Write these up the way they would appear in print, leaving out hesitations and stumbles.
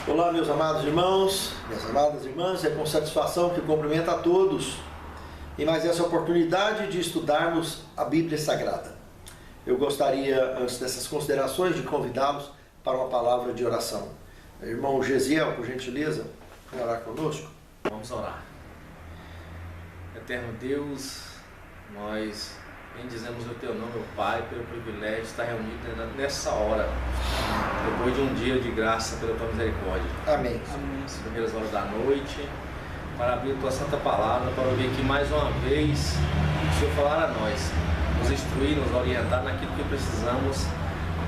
Olá, meus amados irmãos, minhas amadas irmãs, é com satisfação que cumprimento a todos em mais essa oportunidade de estudarmos a Bíblia Sagrada. Eu gostaria, antes dessas considerações, de convidá-los para uma palavra de oração. Irmão Gesiel, por gentileza, vai orar conosco? Vamos orar. Eterno Deus, nós bendizemos o Teu nome, ó Pai, pelo privilégio de estar reunido nessa hora, depois de um dia de graça pela Tua misericórdia. Amém. As primeiras horas da noite, para abrir a Tua Santa Palavra, para ouvir aqui mais uma vez o Senhor falar a nós, nos instruir, nos orientar naquilo que precisamos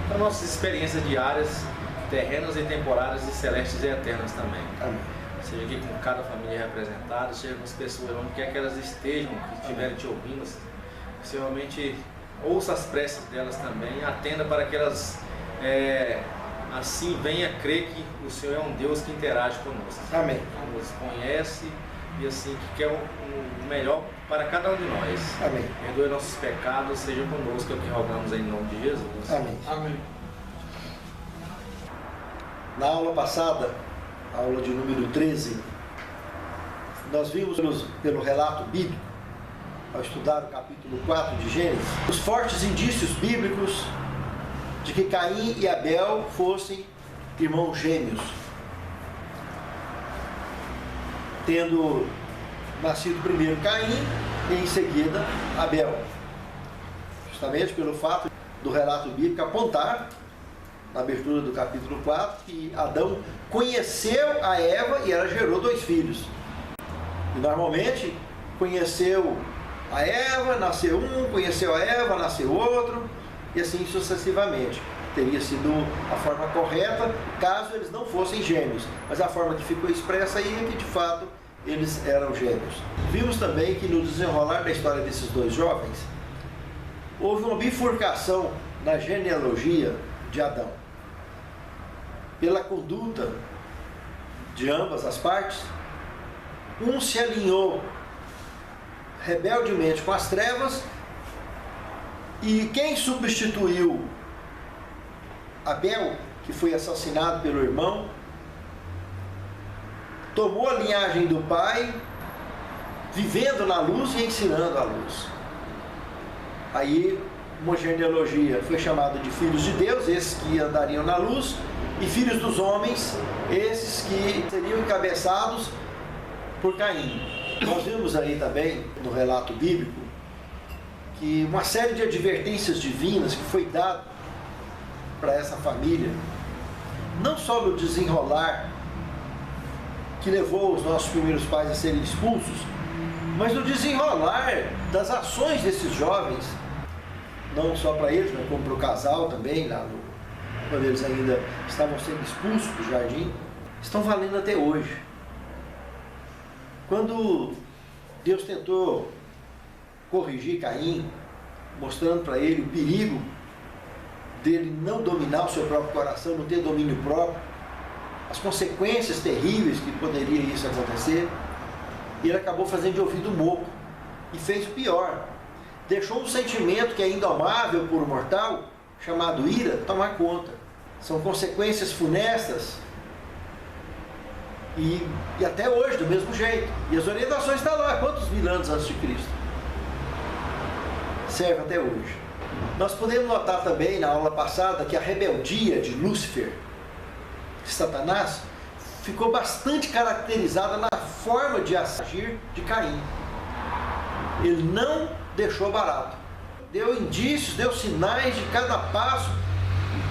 para nossas experiências diárias, terrenas e temporárias e celestes e eternas também. Amém. Seja aqui com cada família representada, seja com as pessoas onde quer que elas estejam, que estiverem te ouvindo, que você realmente ouça as preces delas também, atenda para que elas assim venham a crer que o Senhor é um Deus que interage conosco. Amém. Que nos conhece e assim que quer o melhor para cada um de nós. Amém. Perdoe nossos pecados, seja conosco, é o que rogamos em nome de Jesus. Amém. Amém. Na aula passada, aula de número 13, nós vimos pelo relato bíblico, ao estudar o capítulo 4 de Gênesis, os fortes indícios bíblicos de que Caim e Abel fossem irmãos gêmeos, tendo nascido primeiro Caim e em seguida Abel, justamente pelo fato do relato bíblico apontar, na abertura do capítulo 4, que Adão conheceu a Eva e ela gerou 2 filhos. E normalmente conheceu a Eva, nasceu um, conheceu a Eva, nasceu outro, e assim sucessivamente. Teria sido a forma correta, caso eles não fossem gêmeos. Mas a forma que ficou expressa aí é que de fato eles eram gêmeos. Vimos também que no desenrolar da história desses 2 jovens, houve uma bifurcação na genealogia de Adão. Pela conduta de ambas as partes, um se alinhou rebeldemente com as trevas, e quem substituiu Abel, que foi assassinado pelo irmão, tomou a linhagem do pai, vivendo na luz e ensinando a luz. Aí uma genealogia foi chamada de filhos de Deus, esses que andariam na luz, e filhos dos homens, esses que seriam encabeçados por Caim. Nós vimos aí também, no relato bíblico, que uma série de advertências divinas que foi dado para essa família, não só no desenrolar que levou os nossos primeiros pais a serem expulsos, mas no desenrolar das ações desses jovens, não só para eles, mas como para o casal também, quando eles ainda estavam sendo expulsos do jardim, estão valendo até hoje. Quando Deus tentou corrigir Caim, mostrando para ele o perigo dele não dominar o seu próprio coração, não ter domínio próprio, as consequências terríveis que poderia isso acontecer, ele acabou fazendo de ouvido moco e fez o pior. Deixou um sentimento que é indomável por um mortal, chamado ira, tomar conta. São consequências funestas e até hoje do mesmo jeito. E as orientações estão lá, quantos mil anos antes de Cristo? Serve até hoje. Nós podemos notar também na aula passada que a rebeldia de Lúcifer, de Satanás, ficou bastante caracterizada na forma de agir de Caim. Ele não deixou barato. Deu indícios, deu sinais de cada passo,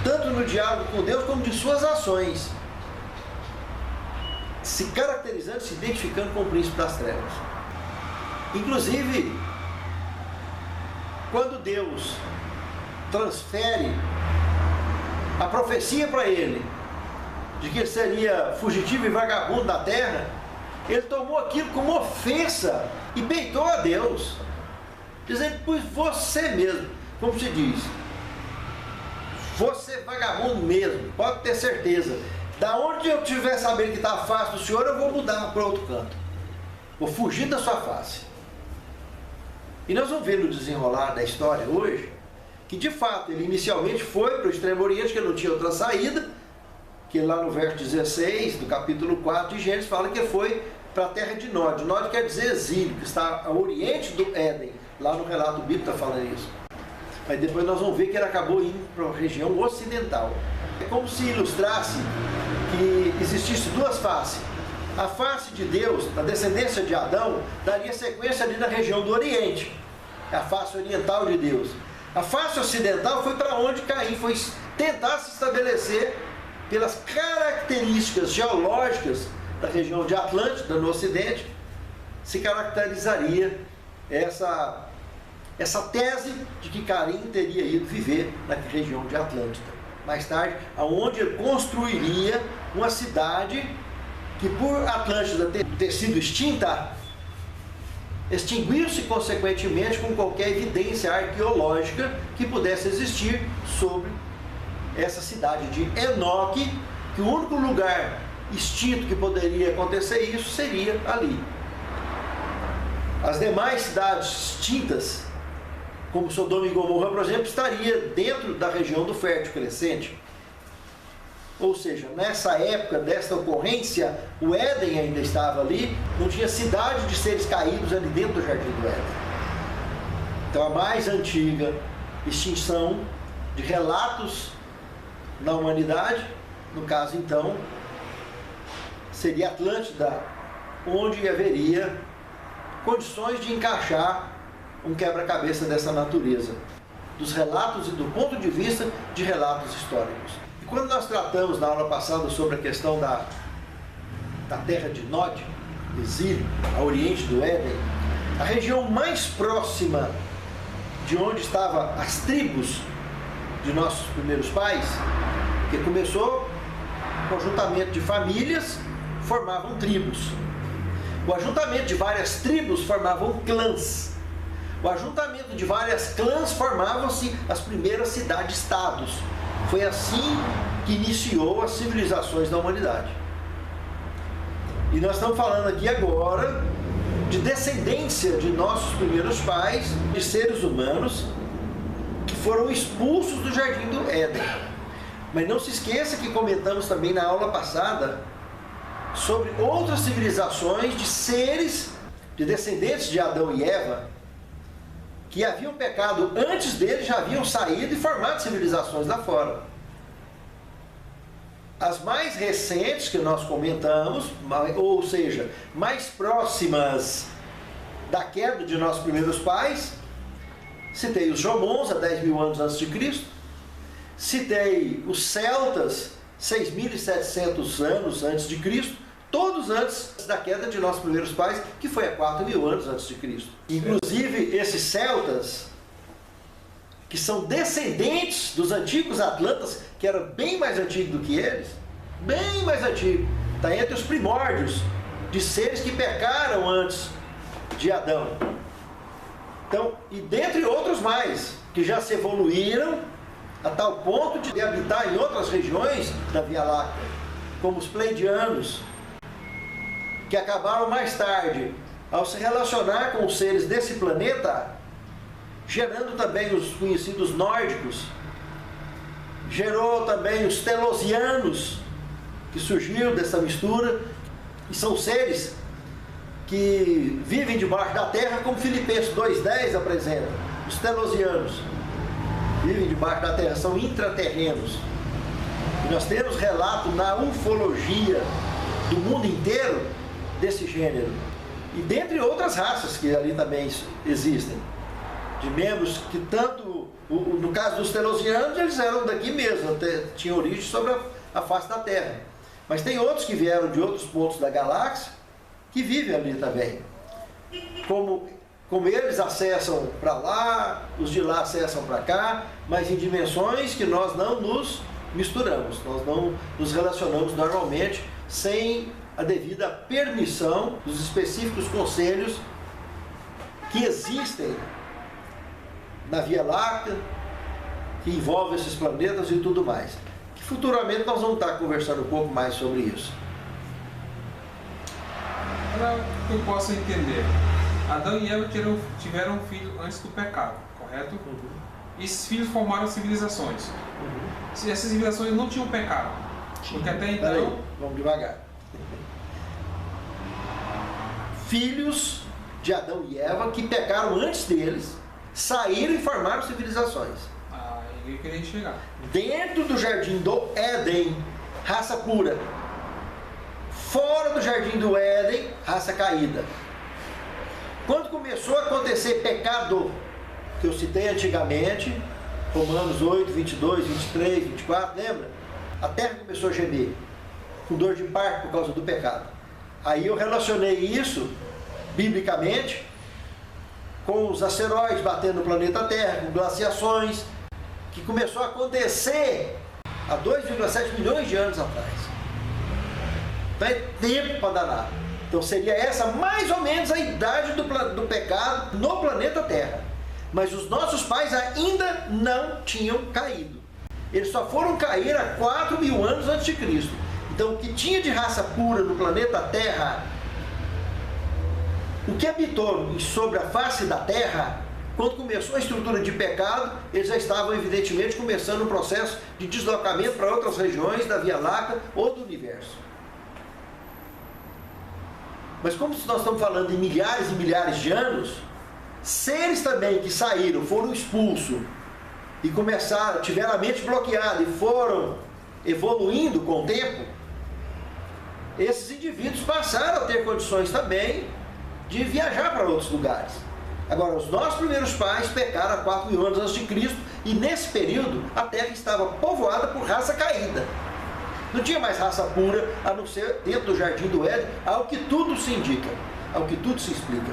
tanto no diálogo com Deus como de suas ações, se caracterizando, se identificando com o príncipe das trevas. Inclusive, quando Deus transfere a profecia para ele, de que ele seria fugitivo e vagabundo da terra, ele tomou aquilo como ofensa e peitou a Deus, dizendo: pois você mesmo, como se diz, você vagabundo mesmo, pode ter certeza, da onde eu estiver sabendo que está a face do Senhor, eu vou mudar para outro canto, vou fugir da sua face. E nós vamos ver no desenrolar da história hoje, que de fato ele inicialmente foi para o Extremo Oriente, que não tinha outra saída, que lá no verso 16 do capítulo 4 de Gênesis fala que ele foi para a terra de Nod. Nod quer dizer exílio, que está ao oriente do Éden. Lá no relato bíblico está falando isso. Mas depois nós vamos ver que ele acabou indo para a região ocidental. É como se ilustrasse que existisse duas faces. A face de Deus, a descendência de Adão, daria sequência ali na região do Oriente. A face oriental de Deus. A face ocidental foi para onde Caim foi tentar se estabelecer pelas características geológicas da região de Atlântida, no Ocidente, se caracterizaria essa tese de que Caim teria ido viver na região de Atlântida. Mais tarde, aonde ele construiria uma cidade que, por Atlântida ter sido extinta, extinguiu-se consequentemente com qualquer evidência arqueológica que pudesse existir sobre essa cidade de Enoque, que o único lugar extinto que poderia acontecer isso seria ali. As demais cidades extintas, como Sodoma e Gomorra, por exemplo, estaria dentro da região do Fértil Crescente. Ou seja, nessa época desta ocorrência, o Éden ainda estava ali, não tinha cidade de seres caídos ali dentro do Jardim do Éden. Então a mais antiga extinção de relatos na humanidade, no caso então, seria Atlântida, onde haveria condições de encaixar um quebra-cabeça dessa natureza, dos relatos e do ponto de vista de relatos históricos. E quando nós tratamos na aula passada sobre a questão da terra de Nod, exílio, a oriente do Éden, a região mais próxima de onde estavam as tribos de nossos primeiros pais, que começou com o ajuntamento de famílias, formavam tribos. O ajuntamento de várias tribos formavam clãs. O ajuntamento de várias clãs formavam-se as primeiras cidades-estados. Foi assim que iniciou as civilizações da humanidade. E nós estamos falando aqui agora de descendência de nossos primeiros pais, de seres humanos que foram expulsos do Jardim do Éden. Mas não se esqueça que comentamos também na aula passada sobre outras civilizações de seres, de descendentes de Adão e Eva, que haviam pecado antes deles, já haviam saído e formado civilizações lá fora. As mais recentes que nós comentamos, ou seja, mais próximas da queda de nossos primeiros pais, citei os Jomons, há 10 mil anos antes de Cristo, citei os Celtas, 6.700 anos antes de Cristo, todos antes da queda de nossos primeiros pais, que foi há 4 mil anos antes de Cristo. Inclusive, esses celtas, que são descendentes dos antigos atlantas, que eram bem mais antigos do que eles, bem mais antigos, está entre os primórdios de seres que pecaram antes de Adão. Então, e dentre outros mais, que já se evoluíram a tal ponto de habitar em outras regiões da Via Láctea, como os Pleiadianos, que acabaram mais tarde, ao se relacionar com os seres desse planeta, gerando também os conhecidos nórdicos, gerou também os telosianos, que surgiram dessa mistura, e são seres que vivem debaixo da terra, como Filipenses 2,10 apresenta. Os telosianos vivem debaixo da terra, são intraterrenos. E nós temos relato na ufologia do mundo inteiro desse gênero. E dentre outras raças que ali também existem, de membros que tanto, no caso dos telosianos, eles eram daqui mesmo, até tinham origem sobre a face da Terra. Mas tem outros que vieram de outros pontos da galáxia, que vivem ali também. Como eles acessam para lá, os de lá acessam para cá, mas em dimensões que nós não nos misturamos, nós não nos relacionamos normalmente sem a devida permissão dos específicos conselhos que existem na Via Láctea, que envolvem esses planetas e tudo mais. Que futuramente nós vamos estar conversando um pouco mais sobre isso. Para que eu possa entender, Adão e Eva tiveram um filho antes do pecado, correto? E esses filhos formaram civilizações. Se essas civilizações não tinham pecado, Porque até então... Peraí, vamos devagar. Filhos de Adão e Eva que pecaram antes deles, saíram e formaram civilizações. Ele queria chegar. Dentro do jardim do Éden, raça pura. Fora do jardim do Éden, raça caída. Quando começou a acontecer pecado, que eu citei antigamente, Romanos 8, 22, 23, 24, lembra? A terra começou a gemer, com dor de parto por causa do pecado. Aí eu relacionei isso, biblicamente, com os asteroides batendo no planeta Terra, com glaciações, que começou a acontecer há 2,7 milhões de anos atrás. Então é tempo para danar. Então seria essa mais ou menos a idade do pecado no planeta Terra. Mas os nossos pais ainda não tinham caído. Eles só foram cair há 4 mil anos antes de Cristo. Então o que tinha de raça pura no planeta Terra, o que habitou sobre a face da Terra, quando começou a estrutura de pecado, eles já estavam evidentemente começando um processo de deslocamento para outras regiões da Via Láctea ou do universo. Mas como nós estamos falando de milhares e milhares de anos, seres também que saíram, foram expulsos e começaram, tiveram a mente bloqueada e foram evoluindo com o tempo, esses indivíduos passaram a ter condições também de viajar para outros lugares. Agora, os nossos primeiros pais pecaram há 4 mil anos antes de Cristo, e nesse período a terra estava povoada por raça caída. Não tinha mais raça pura, a não ser dentro do jardim do Éden, ao que tudo se indica, ao que tudo se explica.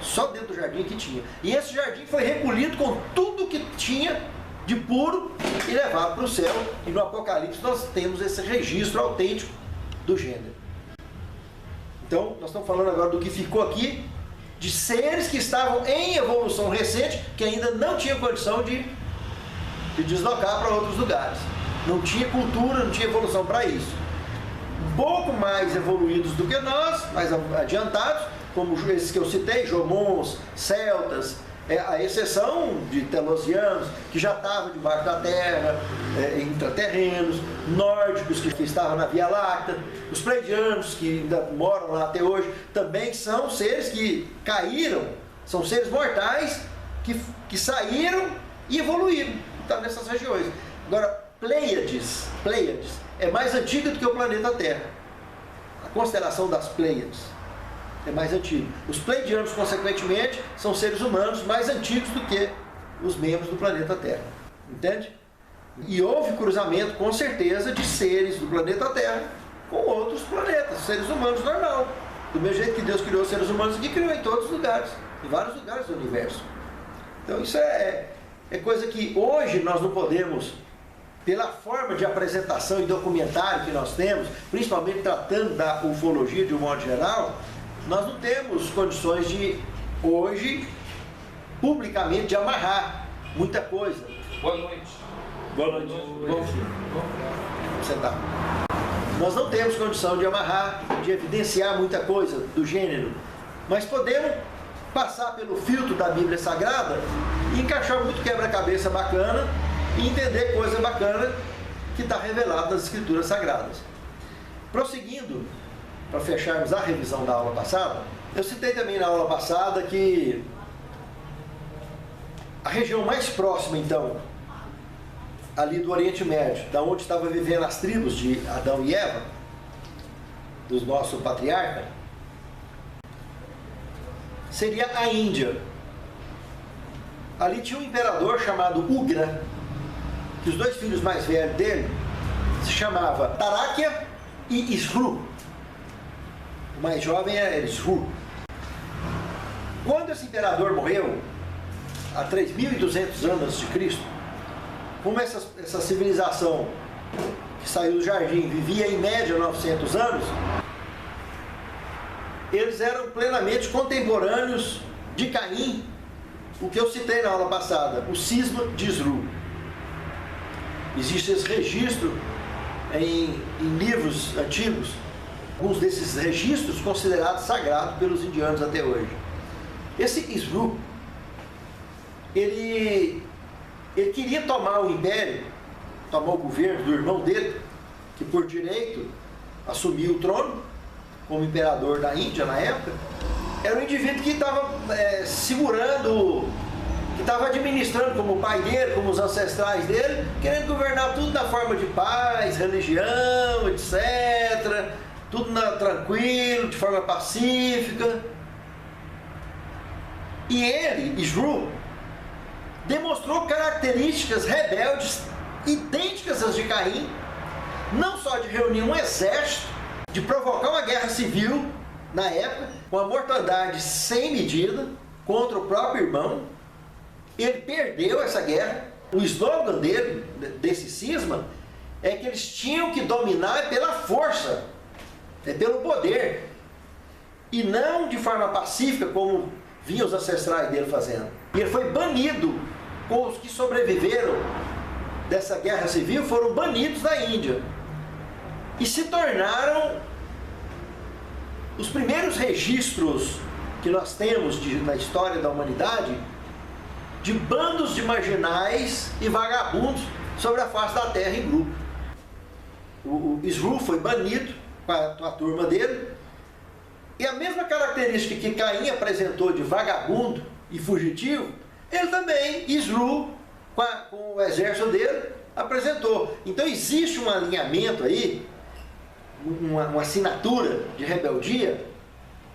Só dentro do jardim que tinha. E esse jardim foi recolhido com tudo que tinha de puro e levado para o céu. E no Apocalipse nós temos esse registro autêntico do gênero. Então, nós estamos falando agora do que ficou aqui, de seres que estavam em evolução recente, que ainda não tinham condição de deslocar para outros lugares. Não tinha cultura, não tinha evolução para isso. Um pouco mais evoluídos do que nós, mais adiantados, como esses que eu citei, Jomons, celtas, a exceção de telosianos, que já estavam debaixo da terra, intraterrenos, nórdicos, que estavam na Via Láctea, os pleiadianos, que ainda moram lá até hoje, também são seres que caíram, são seres mortais, que saíram e evoluíram, estão nessas regiões. Agora, Pleiades é mais antiga do que o planeta Terra. A constelação das Pleiades é mais antiga. Os pleiadianos, consequentemente, são seres humanos mais antigos do que os membros do planeta Terra. Entende? E houve cruzamento, com certeza, de seres do planeta Terra com outros planetas, seres humanos normal. Do mesmo jeito que Deus criou os seres humanos aqui, criou em todos os lugares, em vários lugares do universo. Então isso é coisa que hoje nós não podemos, pela forma de apresentação e documentário que nós temos, principalmente tratando da ufologia de um modo geral, nós não temos condições de, hoje, publicamente, de amarrar muita coisa. Boa noite. Boa noite. Vamos sentar. Nós não temos condição de amarrar, de evidenciar muita coisa do gênero, mas podemos passar pelo filtro da Bíblia Sagrada e encaixar muito quebra-cabeça bacana e entender coisa bacana que está revelada nas Escrituras Sagradas. Prosseguindo, para fecharmos a revisão da aula passada, eu citei também na aula passada que a região mais próxima, então, ali do Oriente Médio, da onde estavam vivendo as tribos de Adão e Eva, do nosso patriarca, seria a Índia. Ali tinha um imperador chamado Ugra, que os 2 filhos mais velhos dele se chamava Taráquia e Isru. O mais jovem era Isru. Quando esse imperador morreu, há 3.200 anos antes de Cristo, como essa civilização que saiu do jardim vivia em média 900 anos, eles eram plenamente contemporâneos de Caim, o que eu citei na aula passada, o cisma de Isru. Existe esse registro em livros antigos, alguns desses registros considerados sagrados pelos indianos até hoje. Esse Isru, ele queria tomar o império, tomar o governo do irmão dele, que por direito assumiu o trono como imperador da Índia na época, era um indivíduo que estava segurando, que estava administrando como o pai dele, como os ancestrais dele, querendo governar tudo na forma de paz, religião, etc. Tudo tranquilo, de forma pacífica. E ele, Isru, demonstrou características rebeldes idênticas às de Caim, não só de reunir um exército, de provocar uma guerra civil na época, com a mortandade sem medida contra o próprio irmão. Ele perdeu essa guerra. O slogan dele, desse cisma, é que eles tinham que dominar pela força, pelo poder, e não de forma pacífica como vinham os ancestrais dele fazendo. E ele foi banido. Os que sobreviveram dessa guerra civil foram banidos da Índia e se tornaram os primeiros registros que nós temos na história da humanidade de bandos de marginais e vagabundos sobre a face da terra em grupo. O Isru foi banido com a turma dele, e a mesma característica que Caim apresentou de vagabundo e fugitivo, ele também, Isru, com o exército dele, apresentou. Então existe um alinhamento aí, uma assinatura de rebeldia,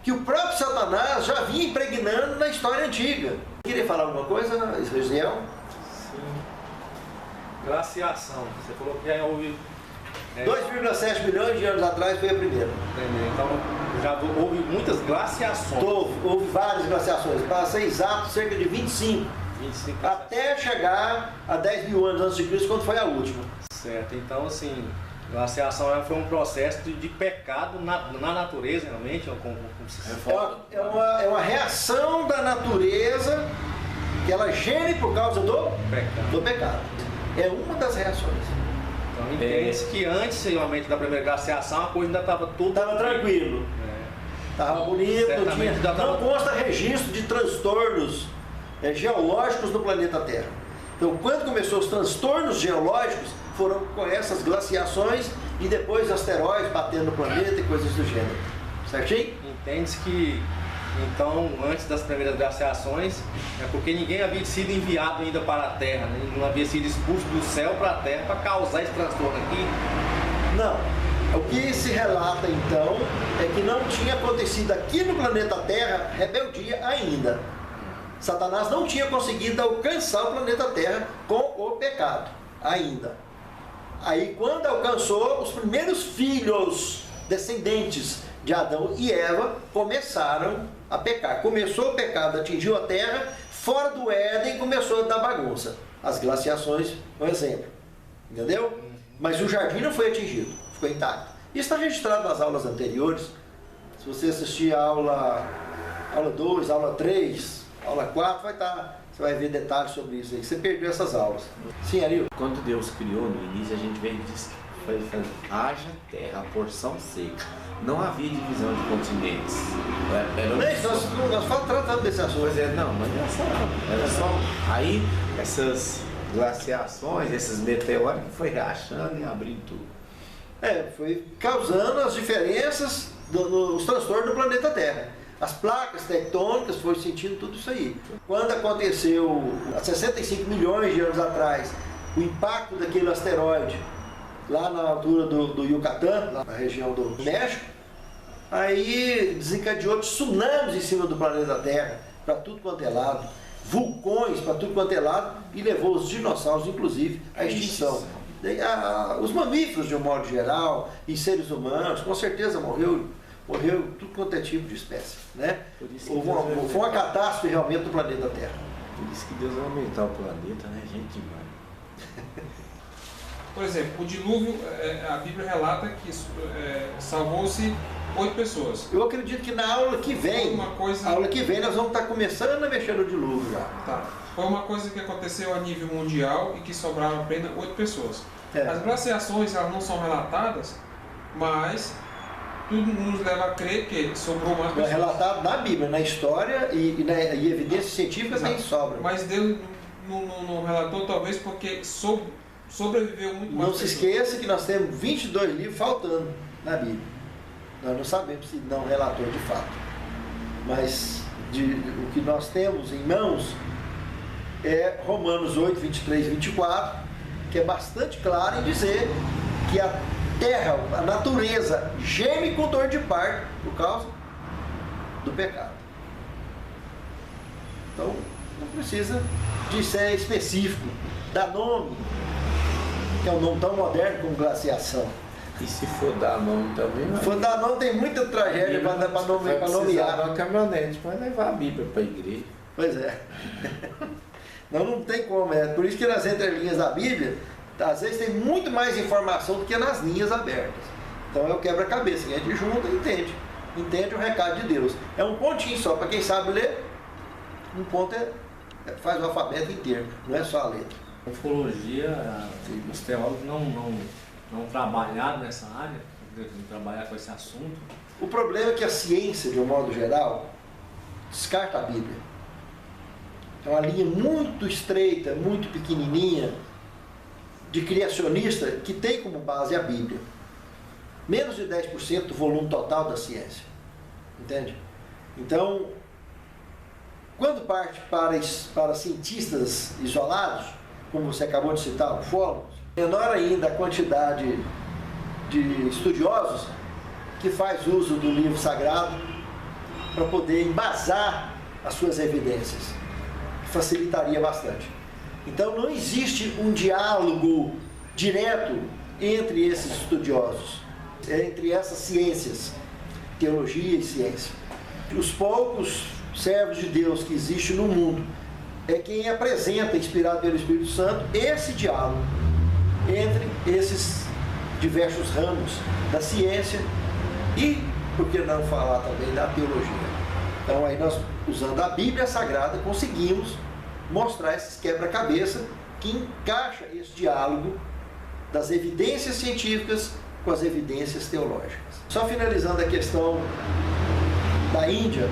que o próprio Satanás já vinha impregnando na história antiga. Queria falar alguma coisa, Israel? Sim. Glaciação. Você falou que já houve... 2,7 milhões de anos atrás foi a primeira. Entendi. Então já houve muitas glaciações. Houve várias glaciações. Para ser exato, cerca de 25. Até chegar a 10 mil anos antes de Cristo, quando foi a última. Certo. Então, assim, glaciação foi um processo de pecado na natureza, realmente. É uma reação da natureza que ela gere por causa do pecado. É uma das reações. Então entende-se que antes, realmente, da primeira glaciação, a coisa ainda estava tudo... Estava tranquilo. Estava bonito, não consta registro de transtornos geológicos no planeta Terra. Então, quando começou os transtornos geológicos, foram com essas glaciações e depois asteroides batendo no planeta e coisas do gênero. Certinho? Entende-se que, então, antes das primeiras glaciações, é porque ninguém havia sido enviado ainda para a Terra, né? Não havia sido expulso do céu para a Terra para causar esse transtorno aqui? Não. O que se relata, então, é que não tinha acontecido aqui no planeta Terra rebeldia ainda. Satanás não tinha conseguido alcançar o planeta Terra com o pecado, ainda. Aí, quando alcançou, os primeiros filhos descendentes de Adão e Eva começaram a pecar. Começou o pecado, atingiu a terra, fora do Éden começou a dar bagunça. As glaciações, um exemplo. Entendeu? Mas o jardim não foi atingido, ficou intacto. Isso está registrado nas aulas anteriores. Se você assistir a aula 2, aula 3, aula 4, você vai ver detalhes sobre isso aí. Você perdeu essas aulas. Sim, Ariel? Quando Deus criou no início, a gente vem e diz que foi haja terra, a porção seca. Não havia divisão de continentes. Nós estamos tratando desse assunto. Pois é, não, mas era só. Aí essas glaciações, esses meteoros que foi rachando e abrindo tudo. Foi causando as diferenças, os transtornos do planeta Terra. As placas tectônicas foram sentindo tudo isso aí. Quando aconteceu, há 65 milhões de anos atrás, o impacto daquele asteroide lá na altura do Yucatán, lá na região do México, aí desencadeou tsunamis em cima do planeta Terra, para tudo quanto é lado, vulcões para tudo quanto é lado, e levou os dinossauros, inclusive, à extinção. Os mamíferos, de um modo geral, e seres humanos, com certeza morreu tudo quanto é tipo de espécie, né? Foi uma catástrofe realmente do planeta Terra. Por isso que Deus vai aumentar o planeta, né? Gente demais. Por exemplo, o dilúvio, a Bíblia relata que salvou-se 8 pessoas. Eu acredito que na aula que vem, nós vamos estar começando a mexer no dilúvio já. Tá. Foi uma coisa que aconteceu a nível mundial e que sobraram apenas 8 pessoas. As glaciações, elas não são relatadas, mas tudo nos leva a crer que sobrou mais pessoas. É relatado na Bíblia, na história e evidência científica tem sobra. Mas Deus não relatou, talvez porque sobreviveu muito mais. Não se esqueça que nós temos 22 livros faltando na Bíblia. Nós não sabemos se não relatou de fato. Mas o que nós temos em mãos é Romanos 8, 23 e 24, que é bastante claro em dizer que a terra, a natureza, geme com dor de parto por causa do pecado. Então, não precisa de ser específico, dar nome, que é um nome tão moderno como glaciação. E se for dar nome também? Se for dar nome, tem muita tragédia para nomear. Uma caminhonete para levar a Bíblia para a igreja. Pois é. Não tem como. É por isso que nas entrelinhas da Bíblia, às vezes tem muito mais informação do que nas linhas abertas. Então é o quebra-cabeça, que a gente junta e entende. Entende o recado de Deus. É um pontinho só, para quem sabe ler, um ponto faz o alfabeto inteiro, não é só a letra. A ufologia, os teólogos não trabalharam nessa área, não trabalhar com esse assunto. O problema é que a ciência, de um modo geral, descarta a Bíblia. É uma linha muito estreita, muito pequenininha, de criacionista que tem como base a Bíblia. Menos de 10% do volume total da ciência. Entende? Então, quando parte para cientistas isolados, como você acabou de citar, ufólogos, menor ainda a quantidade de estudiosos que faz uso do livro sagrado para poder embasar as suas evidências, que facilitaria bastante. Então não existe um diálogo direto entre esses estudiosos, entre essas ciências, teologia e ciência. Os poucos servos de Deus que existem no mundo é quem apresenta, inspirado pelo Espírito Santo, esse diálogo entre esses diversos ramos da ciência e, por que não falar também, da teologia. Então aí nós, usando a Bíblia Sagrada, conseguimos mostrar esses quebra-cabeça que encaixa esse diálogo das evidências científicas com as evidências teológicas. Só finalizando a questão da Índia,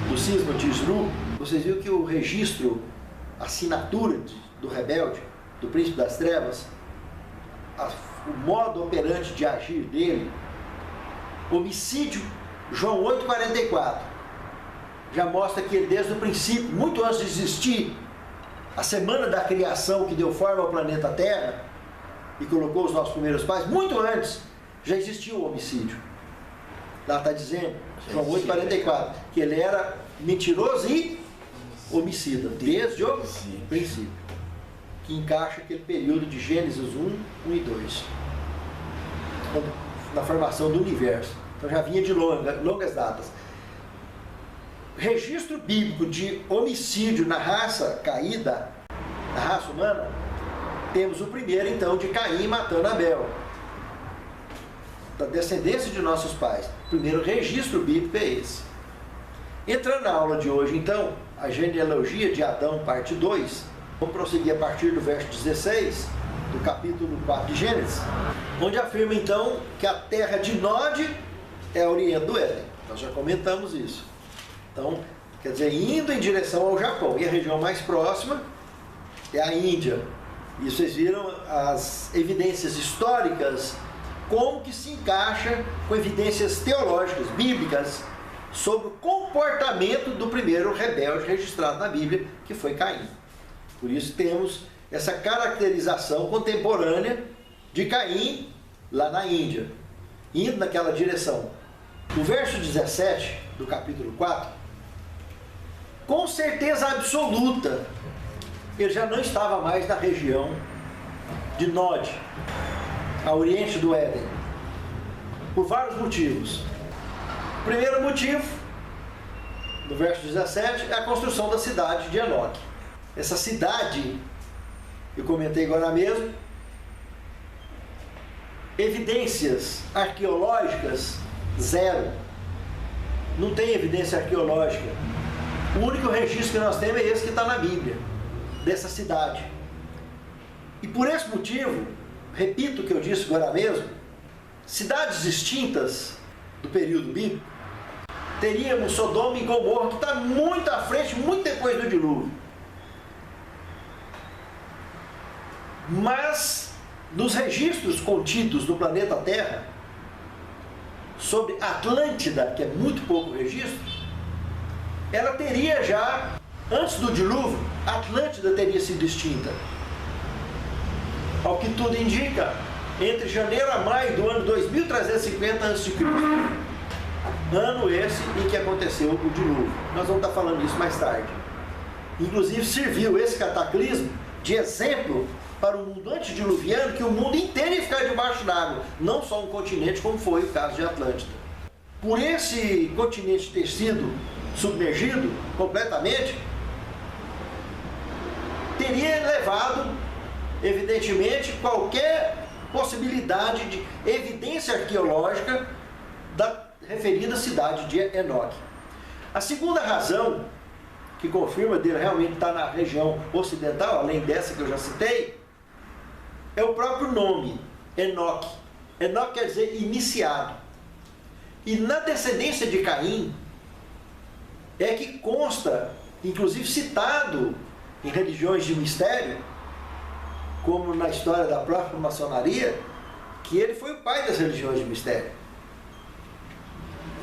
do cisma de Isru, vocês viram que o registro, a assinatura do rebelde, do príncipe das trevas, o modo operante de agir dele, homicídio, João 8,44, já mostra que ele desde o princípio, muito antes de existir a semana da criação que deu forma ao planeta Terra e colocou os nossos primeiros pais, muito antes já existia o homicídio. Lá está dizendo, João 8,44, que ele era mentiroso e homicida, desde o princípio, que encaixa aquele período de Gênesis 1, 1 e 2, na formação do universo. Então já vinha de longas datas. Registro bíblico de homicídio na raça caída, na raça humana, temos o primeiro então de Caim matando Abel, da descendência de nossos pais. O primeiro registro bíblico é esse. Entrando na aula de hoje então, a genealogia de Adão, parte 2, vamos prosseguir a partir do verso 16, do capítulo 4 de Gênesis, onde afirma então que a terra de Nod é a oriente do Éden. Nós já comentamos isso. Então, quer dizer, indo em direção ao Japão, e a região mais próxima é a Índia. E vocês viram as evidências históricas, como que se encaixa com evidências teológicas, bíblicas, sobre o comportamento do primeiro rebelde registrado na Bíblia, que foi Caim. Por isso temos essa caracterização contemporânea de Caim lá na Índia, indo naquela direção. No verso 17 do capítulo 4, com certeza absoluta, ele já não estava mais na região de Nod, a oriente do Éden, por vários motivos. O primeiro motivo, no verso 17, é a construção da cidade de Enoque. Essa cidade, eu comentei agora mesmo, evidências arqueológicas, zero. Não tem evidência arqueológica. O único registro que nós temos é esse que está na Bíblia, dessa cidade. E por esse motivo, repito o que eu disse agora mesmo, cidades distintas do período bíblico, teríamos Sodoma e Gomorra, que está muito à frente, muito depois do dilúvio. Mas, nos registros contidos no planeta Terra, sobre Atlântida, que é muito pouco registro, ela teria já, antes do dilúvio, Atlântida teria sido extinta. Ao que tudo indica, entre janeiro a maio do ano 2350 a.C., ano esse em que aconteceu o dilúvio. Nós vamos estar falando isso mais tarde. Inclusive serviu esse cataclismo de exemplo para o mundo antediluviano, que o mundo inteiro ia ficar debaixo d'água, não só um continente, como foi o caso de Atlântida. Por esse continente ter sido submergido completamente, teria levado, evidentemente, qualquer possibilidade de evidência arqueológica da referida cidade de Enoque. A segunda razão que confirma dele realmente estar na região ocidental, além dessa que eu já citei, é o próprio nome, Enoque. Enoque quer dizer iniciado. E na descendência de Caim, é que consta, inclusive citado em religiões de mistério, como na história da própria maçonaria, que ele foi o pai das religiões de mistério.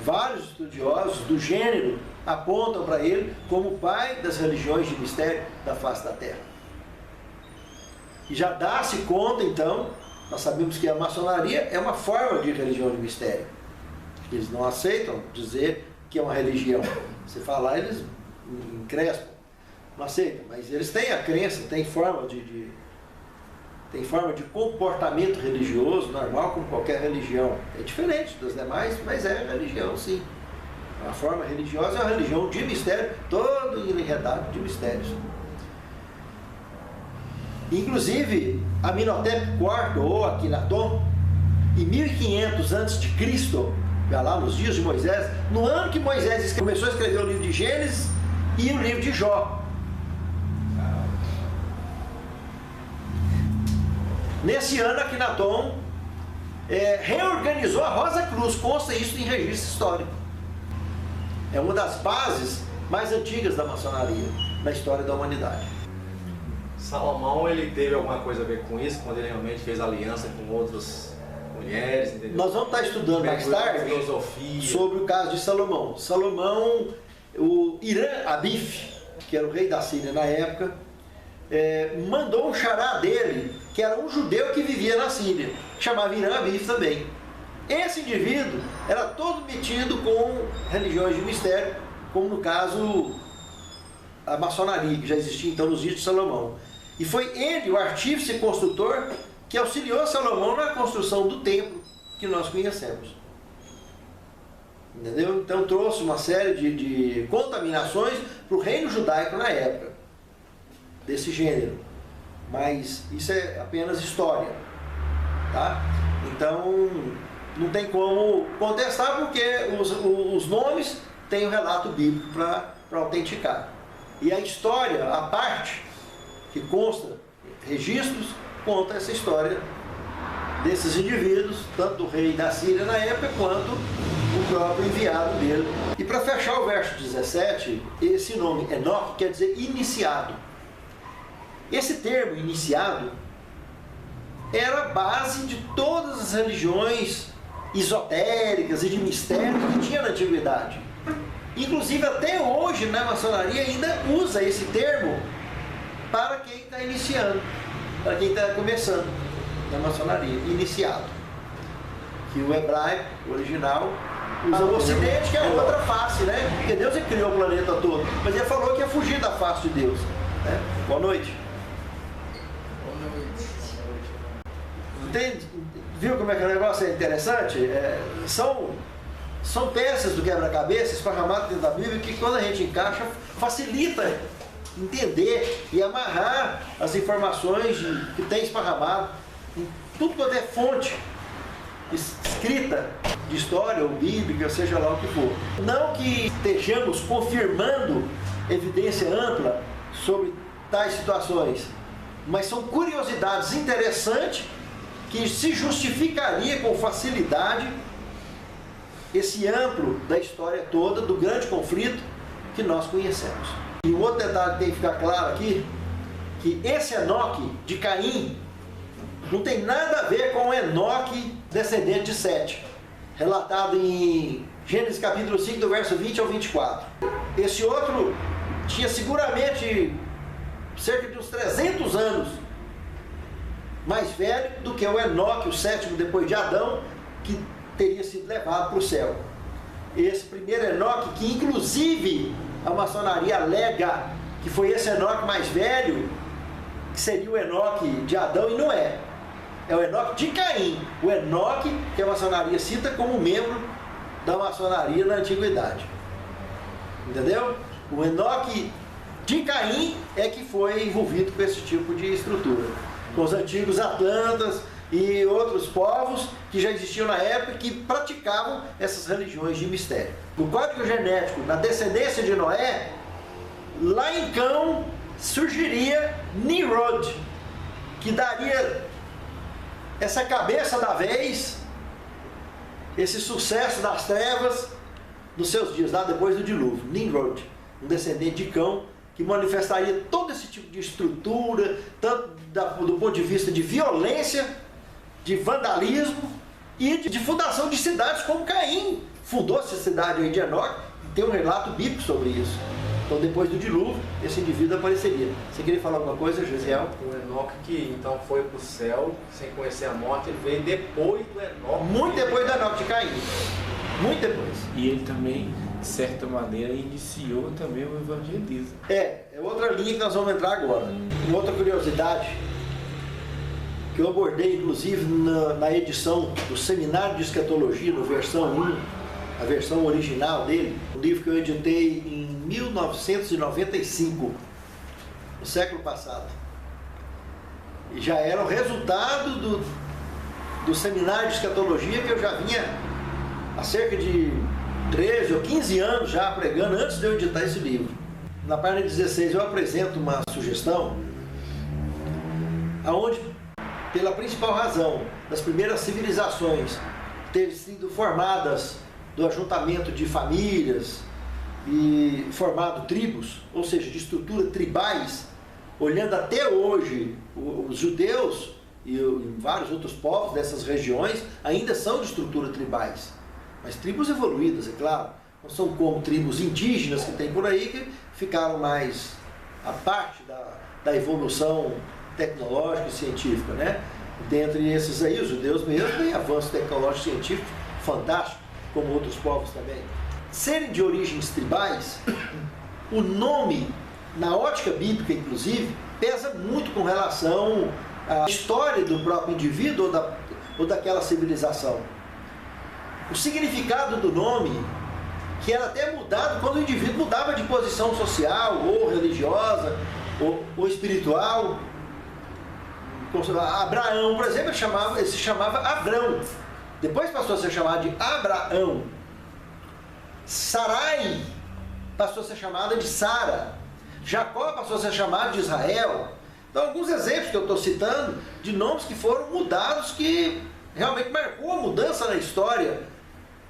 Vários estudiosos do gênero apontam para ele como o pai das religiões de mistério da face da Terra. E já dá-se conta, então, nós sabemos que a maçonaria é uma forma de religião de mistério. Eles não aceitam dizer que é uma religião. Você falar, eles encrespam. Não aceitam, mas eles têm a crença, têm forma tem forma de comportamento religioso normal como qualquer religião. É diferente das demais, mas é religião, sim. A forma religiosa é uma religião de mistério, todo enredado de mistérios. Inclusive, Amenhotep IV, ou Akhenaton, em 1500 a.C., vai lá nos dias de Moisés, no ano que Moisés começou a escrever o livro de Gênesis e o livro de Jó. Nesse ano, Akhenaton reorganizou a Rosa Cruz, consta isso em registro histórico. É uma das bases mais antigas da maçonaria na história da humanidade. Salomão, ele teve alguma coisa a ver com isso, quando ele realmente fez aliança com outras mulheres, entendeu? Nós vamos estar estudando mais tarde sobre o caso de Salomão. Salomão, o Irã Abif, que era o rei da Síria na época, mandou um xará dele, que era um judeu que vivia na Síria, chamava Irã Abif também. Esse indivíduo era todo metido com religiões de mistério, como no caso a maçonaria, que já existia então nos dias de Salomão. E foi ele, o artífice e construtor, que auxiliou Salomão na construção do templo que nós conhecemos. Entendeu? Então trouxe uma série de contaminações para o reino judaico na época, desse gênero. Mas isso é apenas história, tá? Então não tem como contestar, porque os nomes têm o relato bíblico para autenticar. E a história, a parte que consta, registros, conta essa história desses indivíduos, tanto do rei da Síria na época, quanto o próprio enviado dele. E para fechar o verso 17, esse nome Enoque quer dizer iniciado. Esse termo, iniciado, era a base de todas as religiões esotéricas e de mistério que tinha na antiguidade. Inclusive até hoje na maçonaria ainda usa esse termo para quem está iniciando, para quem está começando na maçonaria, iniciado. Que o hebraico, o original, usa o ocidente, que é a outra face, né? Porque Deus criou o planeta todo, mas ele falou que ia fugir da face de Deus. Né? Boa noite. Entende? Viu como é que o negócio é interessante? São peças do quebra-cabeça esparramadas dentro da Bíblia que, quando a gente encaixa, facilita entender e amarrar as informações que tem esparramado em tudo quanto é fonte escrita de história ou bíblica, seja lá o que for. Não que estejamos confirmando evidência ampla sobre tais situações, mas são curiosidades interessantes que se justificaria com facilidade esse amplo da história toda, do grande conflito que nós conhecemos. E um outro detalhe que tem que ficar claro aqui, que esse Enoque de Caim não tem nada a ver com Enoque, descendente de Sete, relatado em Gênesis capítulo 5, do verso 20 ao 24. Esse outro tinha seguramente cerca de uns 300 anos mais velho do que o Enoque, o sétimo depois de Adão, que teria sido levado para o céu. Esse primeiro Enoque, que inclusive a maçonaria alega que foi esse Enoque mais velho, que seria o Enoque de Adão, e não é. É o Enoque de Caim. O Enoque que a maçonaria cita como membro da maçonaria na antiguidade. Entendeu? O Enoque de Caim é que foi envolvido com esse tipo de estrutura. Com os antigos atlantas e outros povos que já existiam na época, que praticavam essas religiões de mistério. No código genético, na descendência de Noé, lá em Cão surgiria Nimrod, que daria essa cabeça da vez, esse sucesso das trevas nos seus dias, lá depois do dilúvio. Nimrod, um descendente de Cão, que manifestaria todo esse tipo de estrutura, tanto do ponto de vista de violência, de vandalismo e de fundação de cidades, como Caim fundou essa cidade aí de Enoque, e tem um relato bíblico sobre isso. Então, depois do dilúvio, esse indivíduo apareceria. Você queria falar alguma coisa, Gesiel? O Enoque, que então foi para o céu, sem conhecer a morte, ele veio depois do Enoque. Muito depois do Enoque de Caim. Muito depois. E ele também, de certa maneira, iniciou também o evangelismo. É outra linha que nós vamos entrar agora. Uma outra curiosidade, que eu abordei, inclusive, na edição do Seminário de Escatologia, no versão 1, a versão original dele, um livro que eu editei em 1995, no século passado. E já era o resultado do Seminário de Escatologia, que eu já vinha há cerca de 13 ou 15 anos já pregando, antes de eu editar esse livro. Na página 16 eu apresento uma sugestão aonde, pela principal razão das primeiras civilizações terem sido formadas do ajuntamento de famílias e formado tribos, ou seja, de estruturas tribais, olhando até hoje, os judeus e vários outros povos dessas regiões ainda são de estruturas tribais, mas tribos evoluídas, é claro, não são como tribos indígenas que tem por aí, que ficaram mais à parte da evolução tecnológica e científica, né? Dentre esses aí, os judeus mesmo têm avanço tecnológico e científico fantástico, como outros povos também. Serem de origens tribais, o nome, na ótica bíblica inclusive, pesa muito com relação à história do próprio indivíduo ou daquela civilização. O significado do nome, que era até mudado quando o indivíduo mudava de posição social, ou religiosa, ou espiritual. Abraão, por exemplo, ele se chamava Abrão. Depois passou a ser chamado de Abraão. Sarai passou a ser chamada de Sara. Jacó passou a ser chamado de Israel. Então, alguns exemplos que eu estou citando de nomes que foram mudados, que realmente marcou a mudança na história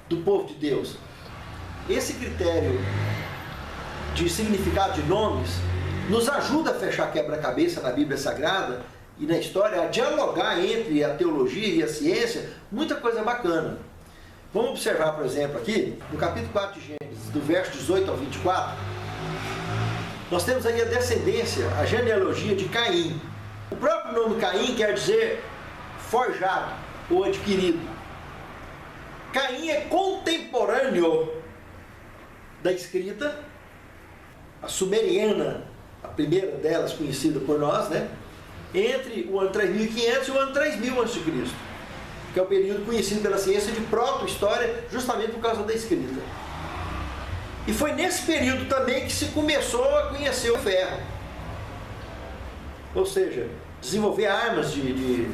do povo de Deus. Esse critério de significado de nomes nos ajuda a fechar quebra-cabeça na Bíblia Sagrada e na história, a dialogar entre a teologia e a ciência, muita coisa bacana. Vamos observar, por exemplo, aqui, no capítulo 4 de Gênesis, do verso 18 ao 24, nós temos aí a descendência, a genealogia de Caim. O próprio nome Caim quer dizer forjado ou adquirido. Caim é contemporâneo da escrita, a sumeriana, a primeira delas conhecida por nós, né? Entre o ano 3500 e o ano 3000 a.C., que é o período conhecido pela ciência de proto-história, justamente por causa da escrita. E foi nesse período também que se começou a conhecer o ferro. Ou seja, desenvolver armas de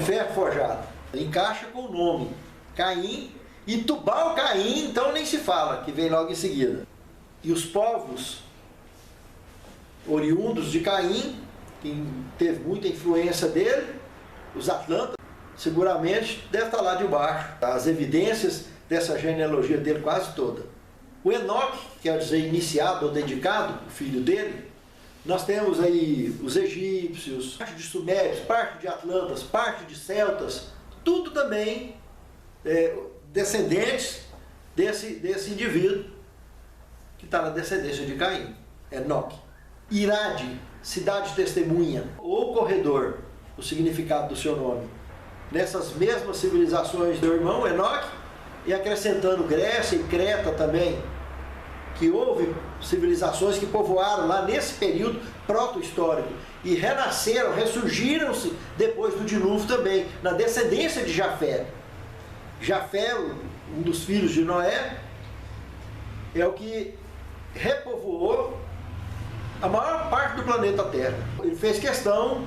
ferro forjado. Encaixa com o nome Caim, e Tubal-Caim, então nem se fala, que vem logo em seguida. E os povos oriundos de Caim, que teve muita influência dele, os atlantas, seguramente deve estar lá debaixo. As evidências dessa genealogia dele quase toda. O Enoque, quer dizer iniciado ou dedicado, o filho dele, Nós temos aí os egípcios, parte de sumérios, parte de atlantas, parte de celtas, tudo também descendentes desse indivíduo que está na descendência de Caim, Enoque. Irade, cidade testemunha, ou corredor, o significado do seu nome. Nessas mesmas civilizações do irmão Enoque, e acrescentando Grécia e Creta também, que houve civilizações que povoaram lá nesse período proto-histórico e renasceram, ressurgiram-se depois do dilúvio também, na descendência de Jafé. Jafé, um dos filhos de Noé, é o que repovoou a maior parte do planeta Terra. Ele fez questão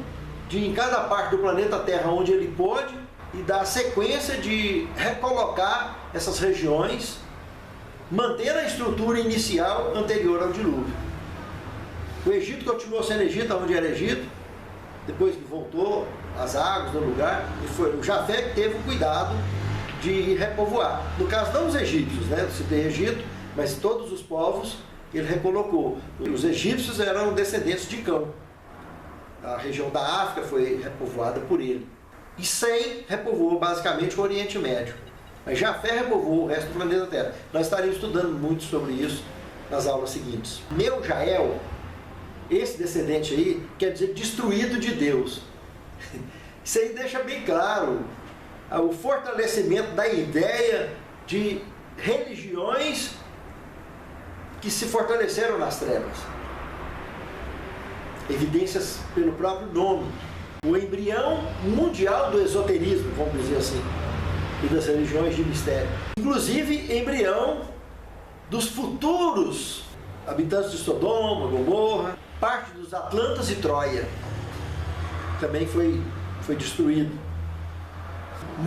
de, em cada parte do planeta Terra onde ele pôde, e dar a sequência de recolocar essas regiões, mantendo a estrutura inicial anterior ao dilúvio. O Egito continuou sendo Egito, onde era Egito, depois que voltou as águas do lugar, e foi o Jafé que teve o cuidado de repovoar. No caso não os egípcios, né? Você tem Egito, mas todos os povos ele recolocou. Os egípcios eram descendentes de Cão. A região da África foi repovoada por ele. E Sem repovoou basicamente o Oriente Médio. Mas Jafé repovoou o resto do planeta Terra. Nós estaremos estudando muito sobre isso nas aulas seguintes. Meu-Jael, esse descendente aí, quer dizer destruído de Deus. Isso aí deixa bem claro o fortalecimento da ideia de religiões que se fortaleceram nas trevas. Evidências pelo próprio nome. O embrião mundial do esoterismo, vamos dizer assim, e das religiões de mistério. Inclusive, embrião dos futuros habitantes de Sodoma, Gomorra, parte dos Atlantas e Troia. Também foi destruído.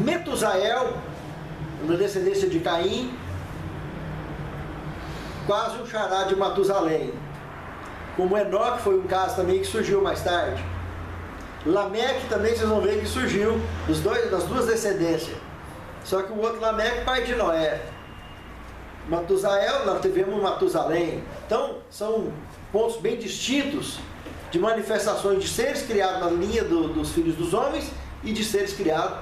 Metusael, na descendência de Caim, quase um xará de Matusalém. Como Enoque foi um caso também que surgiu mais tarde. Lameque também vocês vão ver que surgiu das duas descendências. Só que o outro Lameque, pai de Noé. Matusael, nós tivemos Matusalém. Então, são pontos bem distintos de manifestações de seres criados na linha dos filhos dos homens e de seres criados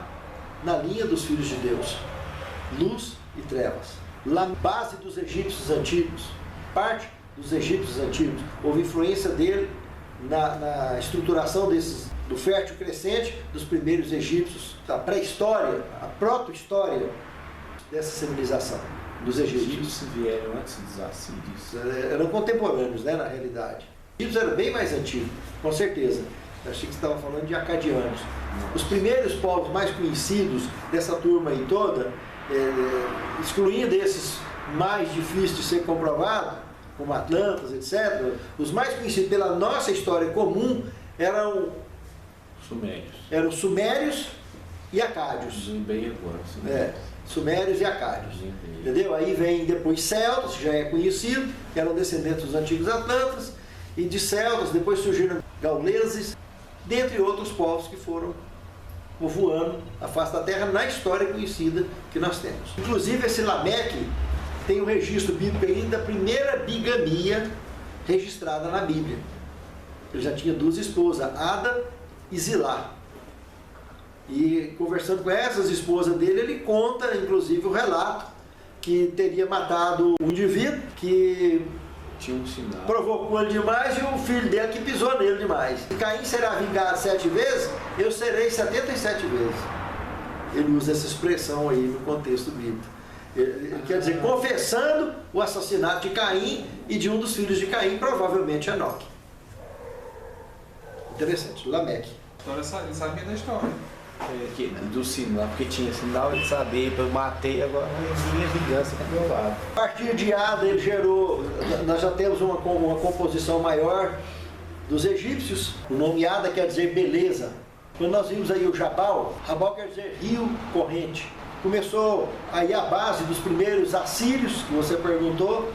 na linha dos filhos de Deus. Luz e trevas. Lá, base dos egípcios antigos, parte dos egípcios antigos. Houve influência dele na estruturação do fértil crescente dos primeiros egípcios, da pré-história, a proto-história dessa civilização, dos egípcios. Os egípcios vieram antes dos assírios. Eram contemporâneos, né, na realidade. Os egípcios eram bem mais antigos, com certeza. Eu achei que você estava falando de acadianos. Os primeiros povos mais conhecidos dessa turma aí toda, excluindo esses mais difíceis de ser comprovados, como Atlantas, etc., os mais conhecidos pela nossa história comum eram sumérios e acádios. Sumérios e acádios. Entendeu? Aí vem depois celtas, já é conhecido, que eram descendentes dos antigos atlantas, e de celtas depois surgiram gauleses, dentre outros povos que foram povoando a face da terra na história conhecida que nós temos. Inclusive esse Lameque tem um registro bíblico aí da primeira bigamia registrada na Bíblia. Ele já tinha duas esposas, Ada e Zilá. E conversando com essas esposas dele, ele conta inclusive o relato que teria matado um indivíduo que tinha um sinal, provocou ele demais, e o filho dele que pisou nele demais. Se Caim será vingado 7 vezes, eu serei 77 vezes. Ele usa essa expressão aí no contexto bíblico. Ele quer dizer, confessando o assassinato de Caim e de um dos filhos de Caim, provavelmente Enoque. Interessante, Lameque. Agora ele sabia da história. Do sinal, porque tinha sinal, ele sabia, eu matei, agora minha vingança do meu lado. A partir de Ada ele gerou, nós já temos uma composição maior dos egípcios. O nome Ada quer dizer beleza. Quando nós vimos aí o Jabal quer dizer rio corrente. Começou aí a base dos primeiros assírios, que você perguntou,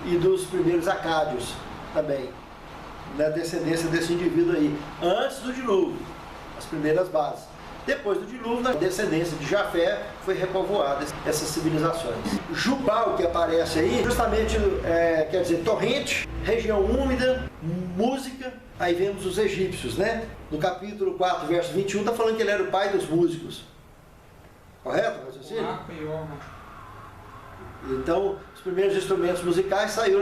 e dos primeiros acádios também, na descendência desse indivíduo aí, antes do dilúvio, as primeiras bases. Depois do dilúvio, a descendência de Jafé foi repovoada essas civilizações. Jubal, que aparece aí, justamente quer dizer torrente, região úmida, música. Aí vemos os egípcios, né? No capítulo 4, verso 21, está falando que ele era o pai dos músicos. Correto, raciocínio? Então, os primeiros instrumentos musicais saíram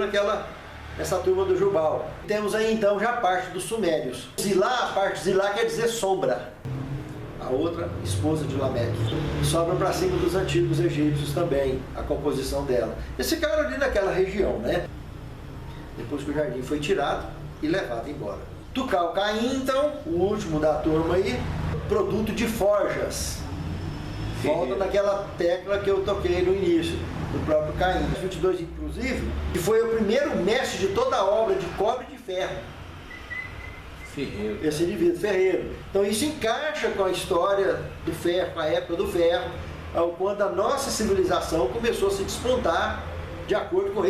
nessa turma do Jubal. Temos aí então já a parte dos sumérios. Zilá, a parte Zilá quer dizer sombra. A outra, esposa de Lameque. Sobra para cima dos antigos egípcios também, a composição dela. Esse cara ali naquela região, né? Depois que o jardim foi tirado e levado embora. Tucal-Caim, então, o último da turma aí, produto de forjas. Volta naquela tecla que eu toquei no início, do próprio Caim. 22, inclusive, que foi o primeiro mestre de toda a obra de cobre e de ferro. Ferreiro. Esse indivíduo, ferreiro. Então isso encaixa com a história do ferro, com a época do ferro, quando a nossa civilização começou a se despontar de acordo com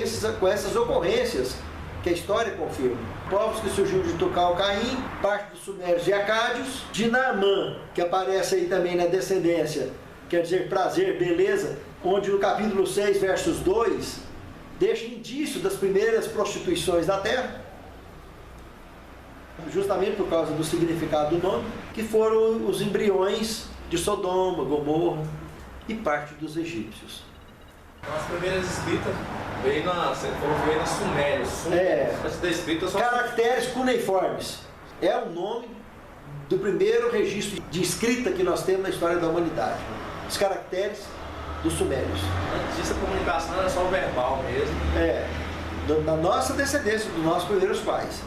essas ocorrências que a história confirma. Povos que surgiram de Tucal-Caim, parte dos sumérios e acádios, de Naamã, que aparece aí também na descendência, quer dizer prazer, beleza, onde no capítulo 6, versos 2, deixa indício das primeiras prostituições da terra, justamente por causa do significado do nome, que foram os embriões de Sodoma, Gomorra e parte dos egípcios. As primeiras escritas veio na Suméria. Caracteres cuneiformes. É o nome do primeiro registro de escrita que nós temos na história da humanidade. Os caracteres dos sumérios. Antes disso, a comunicação era só verbal mesmo. Da nossa descendência, dos nossos primeiros pais.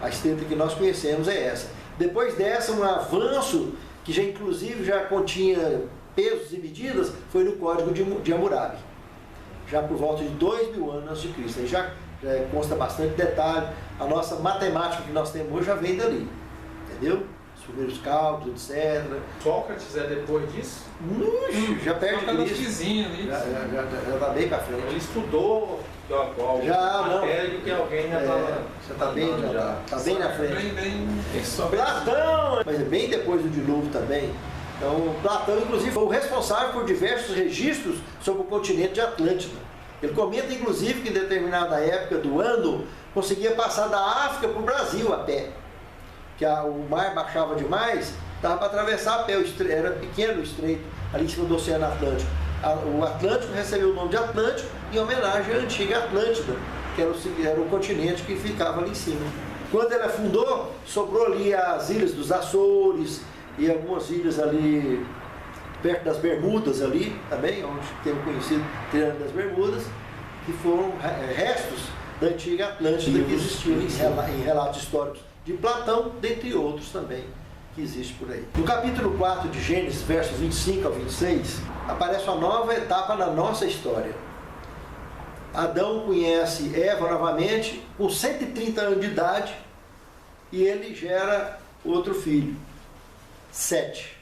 A escrita que nós conhecemos é essa. Depois dessa, um avanço que já inclusive já continha pesos e medidas, foi no Código de Hammurabi. Já por volta de 2000 anos antes de Cristo. Aí já consta bastante detalhe. A nossa matemática que nós temos hoje já vem dali. Entendeu? Os primeiros cálculos, etc. Sócrates é depois disso? Já perde Cristo. Já está bem para frente. Ele estudou matéria que alguém já está bem na frente. Platão, mas é bem depois do dilúvio também. Então, Platão, inclusive, foi o responsável por diversos registros sobre o continente de Atlântida. Ele comenta, inclusive, que em determinada época do ano, conseguia passar da África para o Brasil a pé. Que o mar baixava demais, dava para atravessar a pé, era pequeno o estreito, ali em cima do Oceano Atlântico. O Atlântico recebeu o nome de Atlântico em homenagem à antiga Atlântida, que era o continente que ficava ali em cima. Quando ele afundou, sobrou ali as ilhas dos Açores e algumas ilhas ali perto das Bermudas ali, também, onde tem o conhecido Triângulo das Bermudas, que foram restos da antiga Atlântida que existiu em relatos históricos de Platão, dentre outros também que existe por aí. No capítulo 4 de Gênesis, versos 25 ao 26, aparece uma nova etapa na nossa história. Adão conhece Eva novamente com 130 anos de idade e ele gera outro filho, Sete.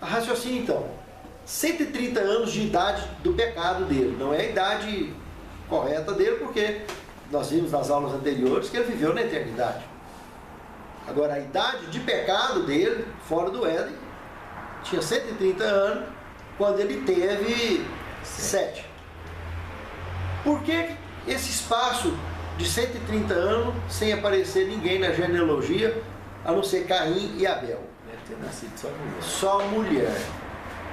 A raciocínio então, 130 anos de idade do pecado dele, não é a idade correta dele, porque nós vimos nas aulas anteriores que ele viveu na eternidade. Agora, a idade de pecado dele, fora do Éden, tinha 130 anos, quando ele teve 7. Por que esse espaço de 130 anos sem aparecer ninguém na genealogia, a não ser Caim e Abel? Deve ter nascido só mulher. Só mulher.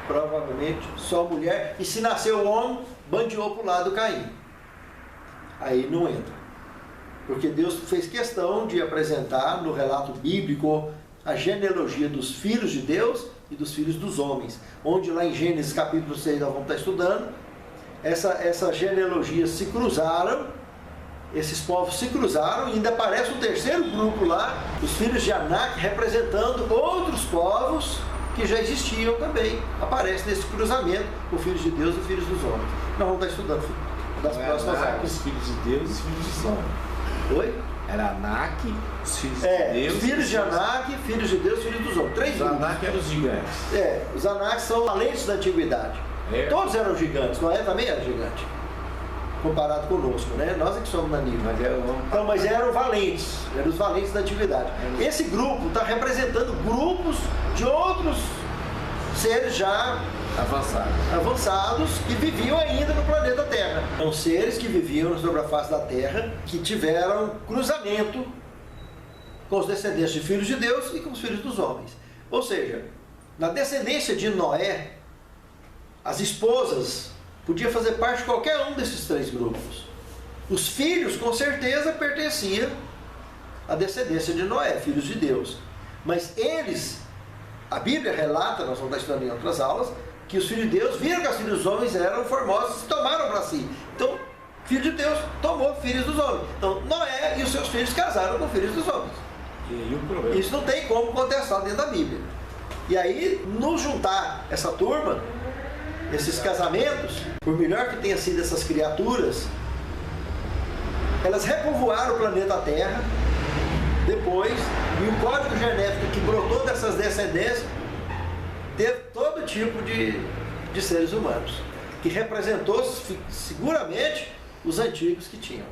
Provavelmente só mulher. E se nasceu homem, bandeou para o lado do Caim. Aí não entra. Porque Deus fez questão de apresentar no relato bíblico a genealogia dos filhos de Deus e dos filhos dos homens. Onde lá em Gênesis capítulo 6 nós vamos estar estudando, essas genealogias se cruzaram, esses povos se cruzaram e ainda aparece um terceiro grupo lá, os filhos de Anak, representando outros povos que já existiam também. Aparece nesse cruzamento os filhos de Deus e os filhos dos homens. Nós vamos estar estudando das próximas aulas. Os filhos de Deus e os filhos dos homens. Oi? Era Anak, os filhos de Deus. Filhos de Anak, filhos de Deus, filhos dos homens. 3 grupos. Os Anak eram os gigantes. Os Anak são valentes da antiguidade. Todos eram gigantes, Noé também era gigante. Comparado conosco, né? Nós é que somos naníveis. Mas eram valentes, eram os valentes da antiguidade. Esse grupo está representando grupos de outros seres já avançados que viviam ainda no planeta Terra. São seres que viviam sobre a face da Terra, que tiveram cruzamento com os descendentes de filhos de Deus e com os filhos dos homens. Ou seja, na descendência de Noé, as esposas podiam fazer parte de qualquer um desses três grupos. Os filhos, com certeza, pertenciam à descendência de Noé, filhos de Deus. Mas eles, a Bíblia relata, nós vamos estar estudando em outras aulas, que os filhos de Deus viram que os filhos dos homens eram formosos e tomaram para si. Então, filho de Deus tomou filhos dos homens. Então, Noé e os seus filhos casaram com filhos dos homens. Isso não tem como contestar dentro da Bíblia. E aí, nos juntar essa turma, esses casamentos, por melhor que tenha sido essas criaturas, elas repovoaram o planeta Terra depois, e o código genético que brotou dessas descendências teve todo tipo de seres humanos, que representou seguramente os antigos que tinham.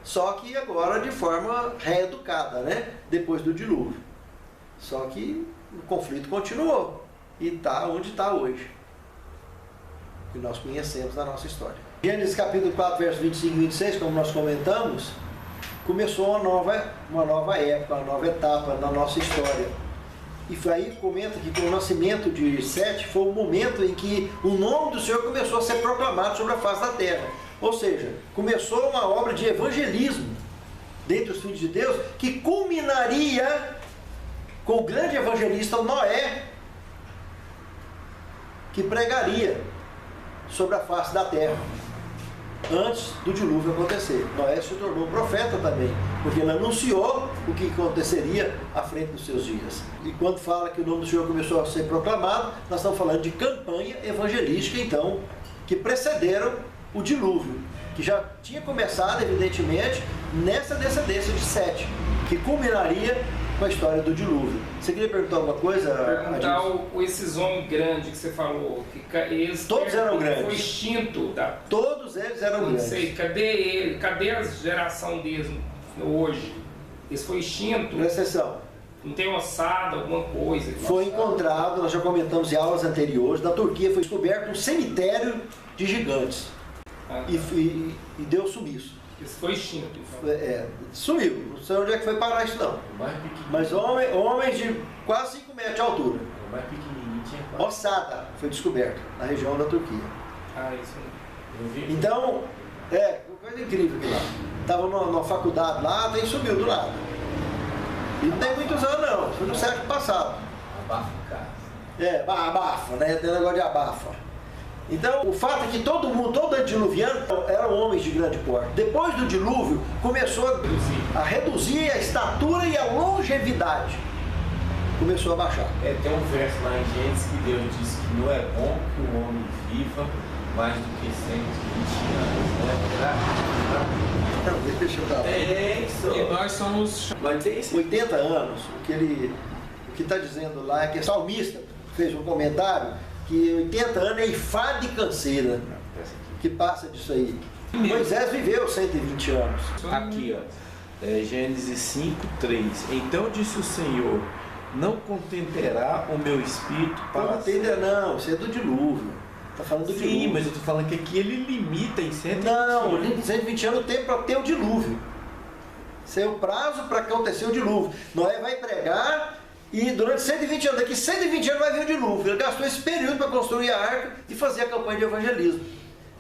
Só que agora de forma reeducada, né? Depois do dilúvio. Só que o conflito continuou e está onde está hoje, que nós conhecemos na nossa história. Gênesis capítulo 4, versos 25 e 26, como nós comentamos, começou uma nova época, uma nova etapa na nossa história. E foi aí que comenta que com o nascimento de Sete foi o momento em que o nome do Senhor começou a ser proclamado sobre a face da terra. Ou seja, começou uma obra de evangelismo dentre os filhos de Deus, que culminaria com o grande evangelista Noé, que pregaria sobre a face da terra antes do dilúvio acontecer. Noé se tornou profeta também, porque ele anunciou o que aconteceria à frente dos seus dias. E quando fala que o nome do Senhor começou a ser proclamado, nós estamos falando de campanha evangelística, então, que precederam o dilúvio, que já tinha começado, evidentemente, nessa descendência de Sete, que culminaria com a história do dilúvio. Você queria perguntar alguma coisa? Perguntar esses homens grandes que você falou, que eles todos eram grandes. Foi extinto. Todos eles eram grandes. Não sei, cadê a geração deles hoje? Eles foi extinto? Presta atenção. Não tem ossada, alguma coisa? Foi encontrado, nós já comentamos em aulas anteriores, na Turquia foi descoberto um cemitério de gigantes. E deu sumiço. Isso foi extinto. Então. Sumiu. Não sei onde é que foi parar isso não. Mas homens de quase 5 metros de altura. O mais pequenininho tinha quase. Ossada foi descoberto na região da Turquia. Isso Eu vi. Então, coisa incrível aqui lá. Estava numa faculdade lá, tem sumiu do lado. E não tem muitos anos não, foi no século passado. Abafa, cara. Abafa, né? Tem negócio de abafa. Então, o fato é que todo antediluviano eram homens de grande porte. Depois do dilúvio, começou a reduzir a estatura e a longevidade. Começou a baixar. Tem um verso lá em Gênesis que Deus diz que não é bom que o homem viva mais do que 120 anos, né? Não, deixa eu dar. Isso. E nós somos 80 anos. O que está dizendo lá é que o salmista fez um comentário que 80 anos é enfado e canseira, que passa disso aí. Moisés viveu 120 anos. Aqui, ó, Gênesis 5, 3. Então disse o Senhor, não contenderá o meu espírito para... Não contender não, isso é do dilúvio. Está falando do dilúvio. Sim, mas eu estou falando que aqui ele limita em 120 anos. anos. Não, 120 anos tem para ter o dilúvio. Esse é o prazo para acontecer o dilúvio. Noé vai pregar... E durante 120 anos, daqui 120 anos vai vir o dilúvio. Ele gastou esse período para construir a arca e fazer a campanha de evangelismo.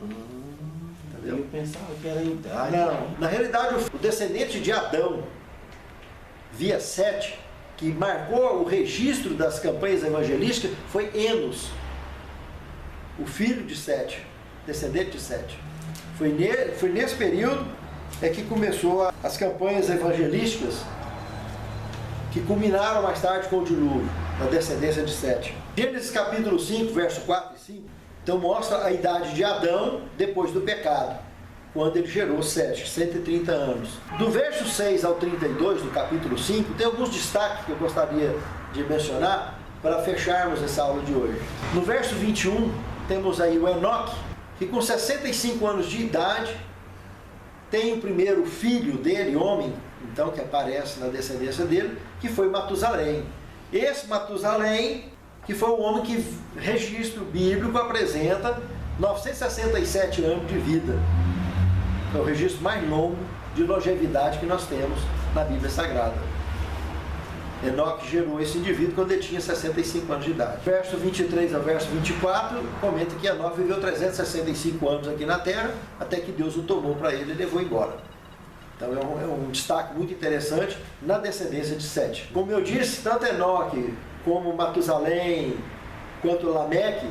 Entendeu? Eu pensava que era a idade. Não, na realidade o descendente de Adão, via Sete, que marcou o registro das campanhas evangelísticas, foi Enos, o filho de Sete, descendente de Sete. Foi nesse período que começou as campanhas evangelísticas, que culminaram mais tarde com o dilúvio, na descendência de Sete. Gênesis capítulo 5, verso 4 e 5, então mostra a idade de Adão depois do pecado, quando ele gerou Sete, 130 anos. Do verso 6 ao 32 do capítulo 5, tem alguns destaques que eu gostaria de mencionar para fecharmos essa aula de hoje. No verso 21, temos aí o Enoque, que com 65 anos de idade, tem o primeiro filho dele, homem, então, que aparece na descendência dele, que foi Matusalém. Esse Matusalém, que foi o homem que registro bíblico apresenta 967 anos de vida. É o registro mais longo de longevidade que nós temos na Bíblia Sagrada. Enoque gerou esse indivíduo quando ele tinha 65 anos de idade. Verso 23 ao verso 24 comenta que Enoque viveu 365 anos aqui na terra, até que Deus o tomou para ele e levou embora. Então é um destaque muito interessante na descendência de Sete. Como eu disse, tanto Enoque como Matusalém, quanto Lameque,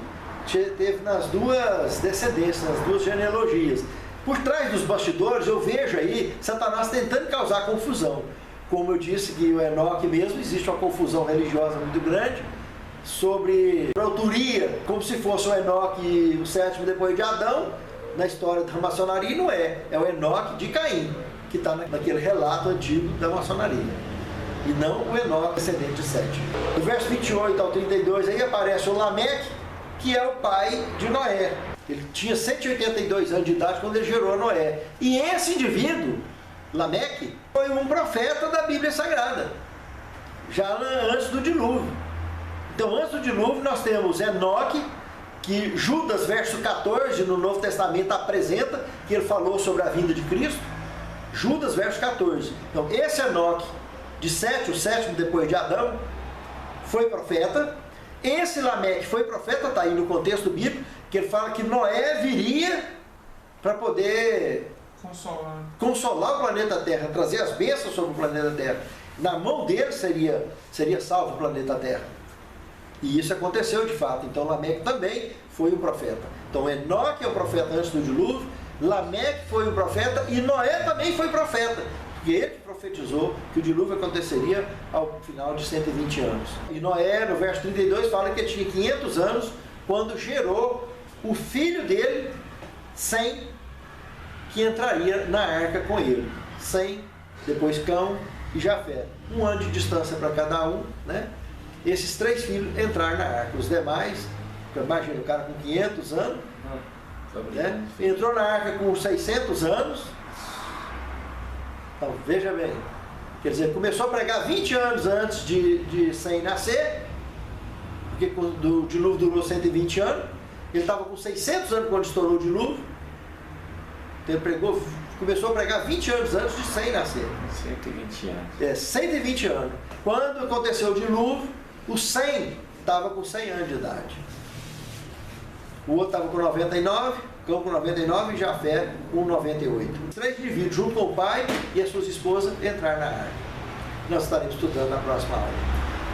teve nas duas descendências, nas duas genealogias. Por trás dos bastidores eu vejo aí Satanás tentando causar confusão. Como eu disse que o Enoque mesmo, existe uma confusão religiosa muito grande sobre a autoria, como se fosse o Enoque o sétimo depois de Adão, na história da maçonaria, não é. É o Enoque de Caim, que está naquele relato antigo da maçonaria. E não o Enoque descendente de Sete. Do verso 28 ao 32 aí aparece o Lameque, que é o pai de Noé. Ele tinha 182 anos de idade quando ele gerou Noé. E esse indivíduo, Lameque, foi um profeta da Bíblia Sagrada, já antes do dilúvio. Então, antes do dilúvio, nós temos Enoque, que Judas, verso 14, no Novo Testamento, apresenta que ele falou sobre a vinda de Cristo. Judas, verso 14. Então, esse Enoque, de Sete, o sétimo depois de Adão, foi profeta. Esse Lameque foi profeta, está aí no contexto bíblico, que ele fala que Noé viria para poder consolar o planeta Terra, trazer as bênçãos sobre o planeta Terra. Na mão dele seria salvo o planeta Terra. E isso aconteceu de fato. Então Lameque também foi um profeta. Então Enoque é o profeta antes do dilúvio, Lameque foi um profeta e Noé também foi profeta. Porque ele profetizou que o dilúvio aconteceria ao final de 120 anos. E Noé, no verso 32, fala que ele tinha 500 anos quando gerou o filho dele, Sem, que entraria na arca com ele. Sem, depois Cão e Jafé. 1 ano de distância para cada um, né? Esses 3 filhos entraram na arca. Os demais, imagina o cara com 500 anos, né? Entrou na arca com 600 anos. Então, veja bem, quer dizer, começou a pregar 20 anos antes de Sem nascer, porque o dilúvio durou 120 anos, ele estava com 600 anos quando estourou o dilúvio, então ele começou a pregar 20 anos antes de Sem nascer. 120 anos. 120 anos. Quando aconteceu o dilúvio, o Sem estava com 100 anos de idade. O outro estava com 99, Cão com 99 e Jafé com 98. Os 3 indivíduos, junto com o pai e as suas esposas, entraram na arca. Nós estaremos estudando na próxima aula.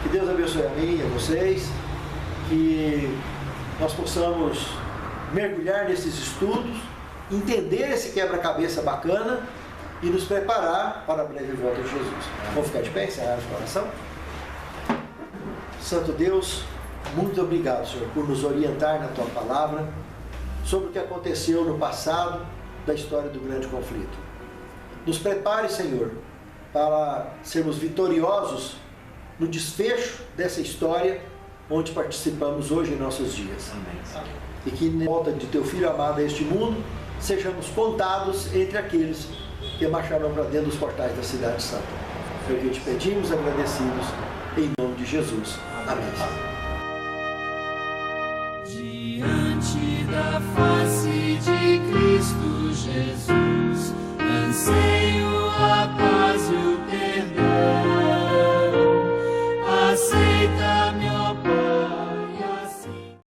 Que Deus abençoe a mim e a vocês, que nós possamos mergulhar nesses estudos, entender esse quebra-cabeça bacana e nos preparar para a breve volta de Jesus. Vamos ficar de pé, encerrar o coração. Santo Deus, muito obrigado, Senhor, por nos orientar na Tua Palavra sobre o que aconteceu no passado da história do grande conflito. Nos prepare, Senhor, para sermos vitoriosos no desfecho dessa história onde participamos hoje em nossos dias. Amém. E que na volta de Teu Filho amado a este mundo, sejamos contados entre aqueles que marcharam para dentro dos portais da Cidade Santa. É o que te pedimos, agradecidos, em nome de Jesus. Amém. Diante da face de Cristo Jesus, anseio